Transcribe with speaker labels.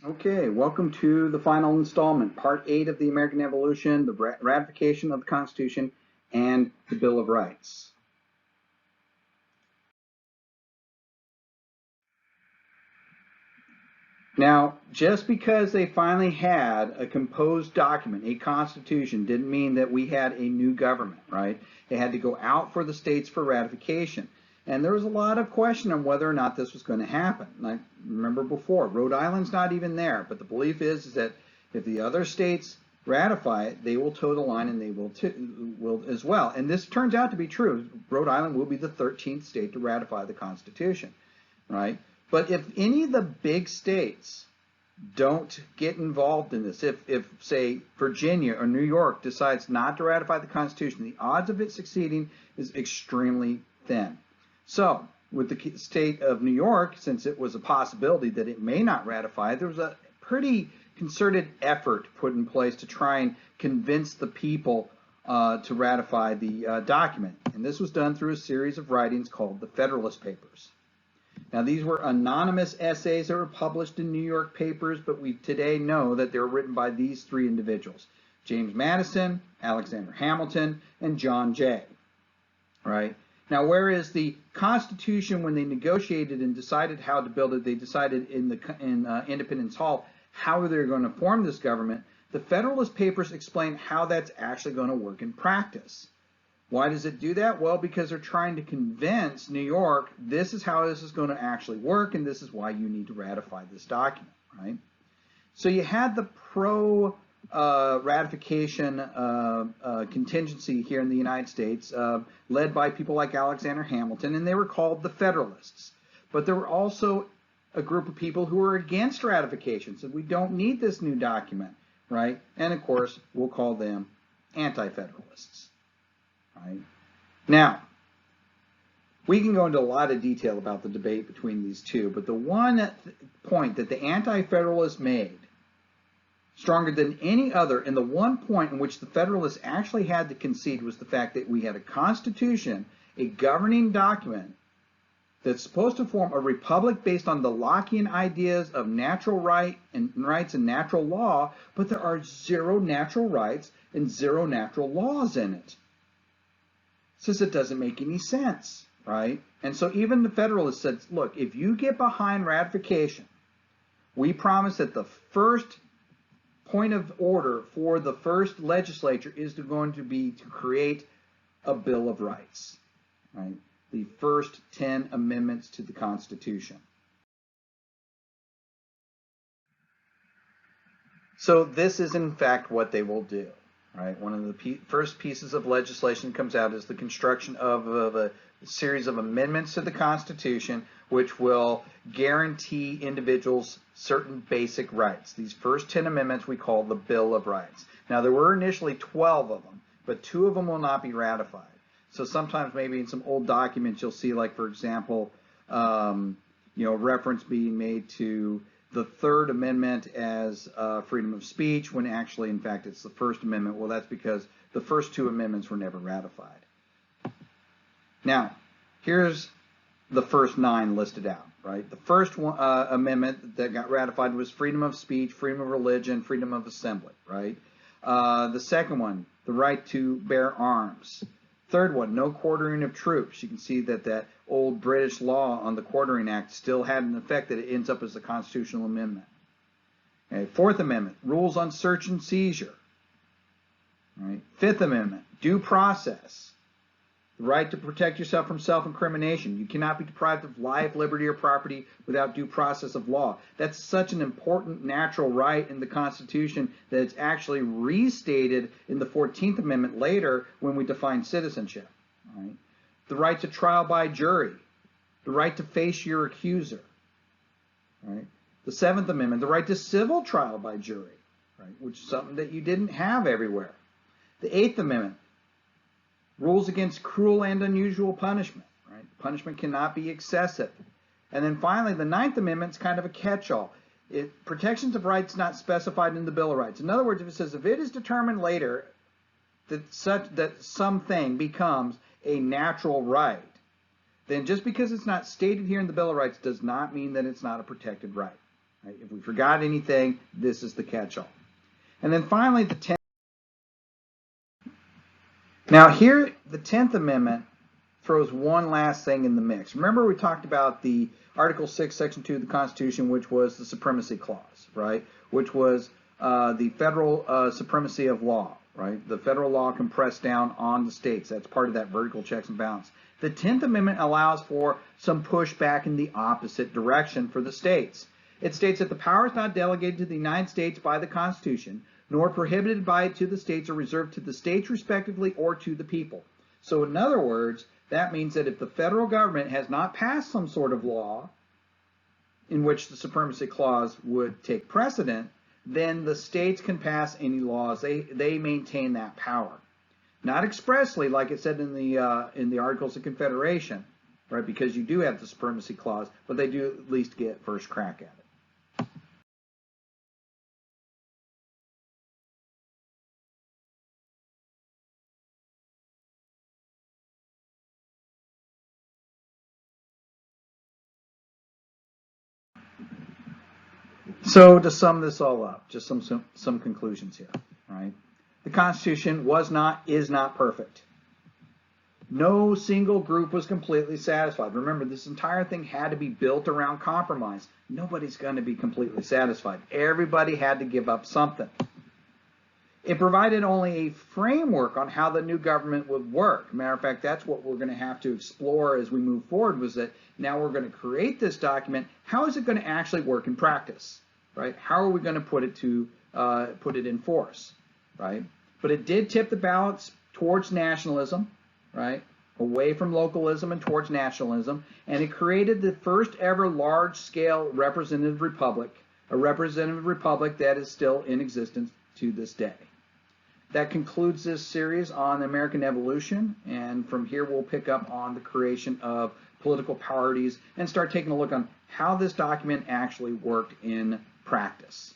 Speaker 1: Okay, welcome to the final installment, Part 8 of the American Evolution, the ratification of the Constitution, and the Bill of Rights. Now, just because they finally had a composed document, a constitution, didn't mean that we had a new government, right? It had to go out for the states for ratification. And there was a lot of question on whether or not this was going to happen. And I remember before, Rhode Island's not even there, but the belief is that if the other states ratify it, they will toe the line and they will as well. And this turns out to be true. Rhode Island will be the 13th state to ratify the Constitution, right? But if any of the big states don't get involved in this, if say Virginia or New York decides not to ratify the Constitution, the odds of it succeeding is extremely thin. So with the state of New York, since it was a possibility that it may not ratify, there was a pretty concerted effort put in place to try and convince the people to ratify the document. And this was done through a series of writings called the Federalist Papers. Now, these were anonymous essays that were published in New York papers, but we today know that they were written by these three individuals: James Madison, Alexander Hamilton, and John Jay. Right? Now, whereas the Constitution, when they negotiated and decided how to build it, they decided in Independence Hall how they're going to form this government, the Federalist Papers explain how that's actually going to work in practice. Why does it do that? Well, because they're trying to convince New York this is how this is going to actually work, and this is why you need to ratify this document, right? So you had the pro-ratification contingency here in the United States, led by people like Alexander Hamilton, and they were called the Federalists. But there were also a group of people who were against ratification, said we don't need this new document, right? And of course, we'll call them anti-federalists. Right? Now, we can go into a lot of detail about the debate between these two, but the one point that the Anti-Federalists made stronger than any other, and the one point in which the Federalists actually had to concede, was the fact that we had a constitution, a governing document, that's supposed to form a republic based on the Lockean ideas of natural rights and natural law, but there are zero natural rights and zero natural laws in it. Says it doesn't make any sense, right? And so even the Federalists said, look, if you get behind ratification, we promise that the first point of order for the first legislature is going to be to create a Bill of Rights, right? The first 10 amendments to the Constitution. So this is in fact what they will do. Right. One of the first pieces of legislation that comes out is the construction of a series of amendments to the Constitution, which will guarantee individuals certain basic rights. These first 10 amendments we call the Bill of Rights. Now, there were initially 12 of them, but 2 of them will not be ratified. So sometimes maybe in some old documents you'll see, like, for example, reference being made to the Third Amendment as freedom of speech, when actually, in fact, it's the First Amendment. Well, that's because the first 2 amendments were never ratified. Now, here's the first 9 listed out, right? The first amendment that got ratified was freedom of speech, freedom of religion, freedom of assembly, right? The second one, the right to bear arms. Third one, no quartering of troops. You can see that old British law on the Quartering Act still had an effect that it ends up as a constitutional amendment. Okay, Fourth Amendment, rules on search and seizure. Right? Fifth Amendment, due process. The right to protect yourself from self-incrimination. You cannot be deprived of life, liberty, or property without due process of law. That's such an important natural right in the Constitution that it's actually restated in the 14th Amendment later when we define citizenship. Right? The right to trial by jury. The right to face your accuser. Right? The 7th Amendment, the right to civil trial by jury, right? Which is something that you didn't have everywhere. The 8th Amendment, rules against cruel and unusual punishment, right? Punishment cannot be excessive. And then finally, the 9th Amendment is kind of a catch-all. Protections of rights not specified in the Bill of Rights. In other words, if it says, if it is determined later that something becomes a natural right, then just because it's not stated here in the Bill of Rights does not mean that it's not a protected right. Right? If we forgot anything, this is the catch-all. And then finally, the 10th. Now here, the 10th Amendment throws one last thing in the mix. Remember we talked about the Article 6, Section 2 of the Constitution, which was the Supremacy Clause, right? Which was the federal supremacy of law, right? The federal law can press down on the states. That's part of that vertical checks and balance. The 10th Amendment allows for some pushback in the opposite direction for the states. It states that the power is not delegated to the United States by the Constitution, nor prohibited by it to the states or reserved to the states respectively or to the people. So in other words, that means that if the federal government has not passed some sort of law in which the Supremacy Clause would take precedent, then the states can pass any laws. They maintain that power. Not expressly, like it said in the Articles of Confederation, right? Because you do have the Supremacy Clause, but they do at least get first crack at it. So to sum this all up, just some conclusions here, right? The Constitution is not perfect. No single group was completely satisfied. Remember, this entire thing had to be built around compromise. Nobody's going to be completely satisfied. Everybody had to give up something. It provided only a framework on how the new government would work. Matter of fact, that's what we're going to have to explore as we move forward, was that now we're going to create this document. How is it going to actually work in practice, right? How are we going to put it in force, right? But it did tip the balance towards nationalism, right? Away from localism and towards nationalism, and it created the first ever large-scale representative republic, a representative republic that is still in existence to this day. That concludes this series on American evolution, and from here we'll pick up on the creation of political parties and start taking a look on how this document actually worked in practice.